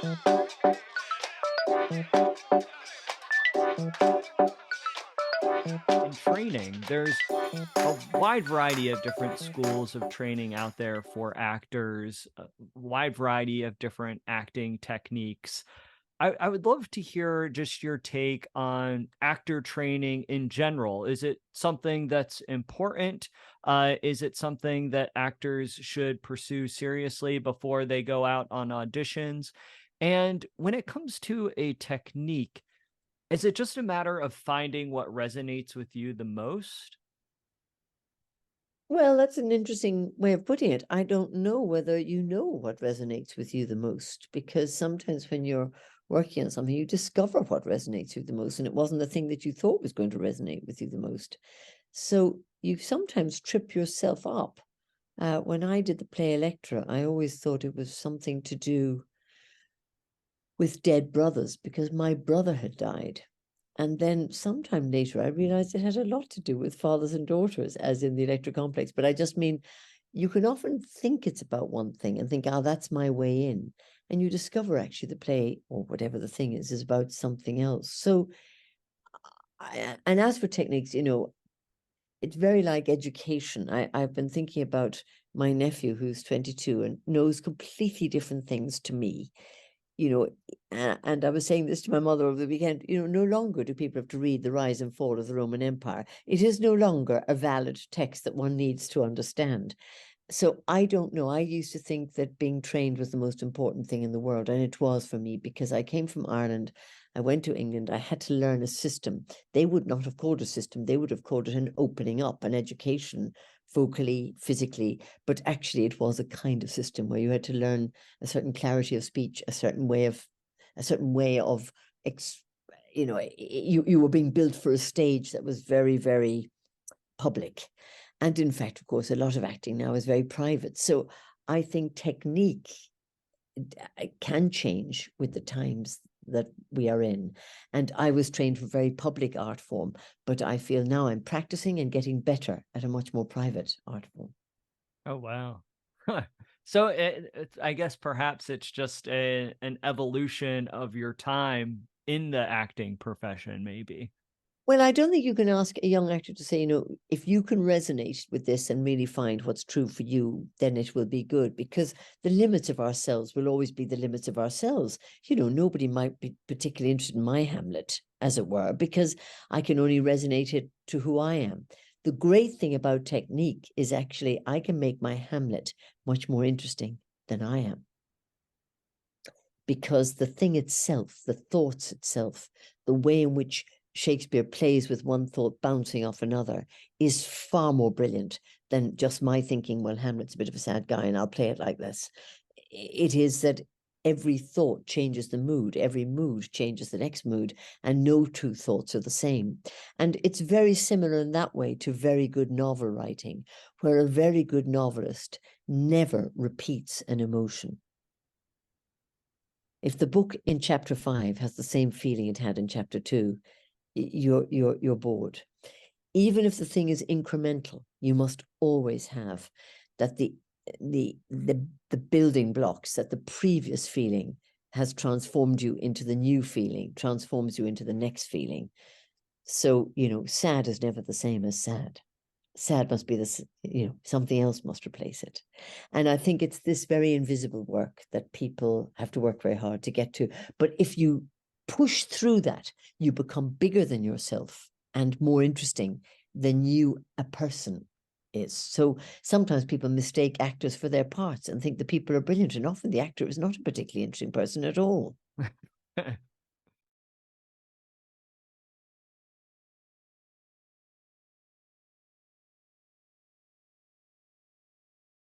In training, there's a wide variety of different schools of training out there for actors, a wide variety of different acting techniques. I would love to hear just your take on actor training in general. Is it something that's important? Is it something that actors should pursue seriously before they go out on auditions? And when it comes to a technique, is it just a matter of finding what resonates with you the most? Well, that's an interesting way of putting it. I don't know whether you know what resonates with you the most, because sometimes when you're working on something, you discover what resonates with you the most, and it wasn't the thing that you thought was going to resonate with you the most. So you sometimes trip yourself up. When I did the play Electra, I always thought it was something to do with dead brothers because my brother had died. And then sometime later, I realized it had a lot to do with fathers and daughters, as in the Electra complex. But I just mean, you can often think it's about one thing and think, oh, that's my way in. And you discover actually the play or whatever the thing is about something else. So, and as for techniques, it's very like education. I've been thinking about my nephew who's 22 and knows completely different things to me. And I was saying this to my mother over the weekend, no longer do people have to read The Rise and Fall of the Roman Empire. It is no longer a valid text that one needs to understand. So I don't know. I used to think that being trained was the most important thing in the world. And it was for me because I came from Ireland. I went to England. I had to learn a system. They would not have called a system. They would have called it an opening up, an education, vocally, physically. But actually, it was a kind of system where you had to learn a certain clarity of speech, a certain way of, you were being built for a stage that was very, very public. And in fact, of course, a lot of acting now is very private. So I think technique can change with the times that we are in. And I was trained for very public art form, but I feel now I'm practicing and getting better at a much more private art form. Oh, wow. So I guess perhaps it's just an evolution of your time in the acting profession, maybe. Well, I don't think you can ask a young actor to say, if you can resonate with this and really find what's true for you, then it will be good, because the limits of ourselves will always be the limits of ourselves. Nobody might be particularly interested in my Hamlet, as it were, because I can only resonate it to who I am. The great thing about technique is actually I can make my Hamlet much more interesting than I am. Because the thing itself, the thoughts itself, the way in which Shakespeare plays with one thought bouncing off another is far more brilliant than just my thinking, well, Hamlet's a bit of a sad guy and I'll play it like this. It is that every thought changes the mood, every mood changes the next mood, and no two thoughts are the same. And it's very similar in that way to very good novel writing, where a very good novelist never repeats an emotion. If the book in chapter 5 has the same feeling it had in chapter 2, you're bored. Even if the thing is incremental, you must always have that the building blocks, that the previous feeling has transformed you into the new feeling, transforms you into the next feeling. So, sad is never the same as sad. Sad must be this, something else must replace it. And I think it's this very invisible work that people have to work very hard to get to. But if you push through that, you become bigger than yourself and more interesting than you, a person, is. So sometimes people mistake actors for their parts and think the people are brilliant, and often the actor is not a particularly interesting person at all.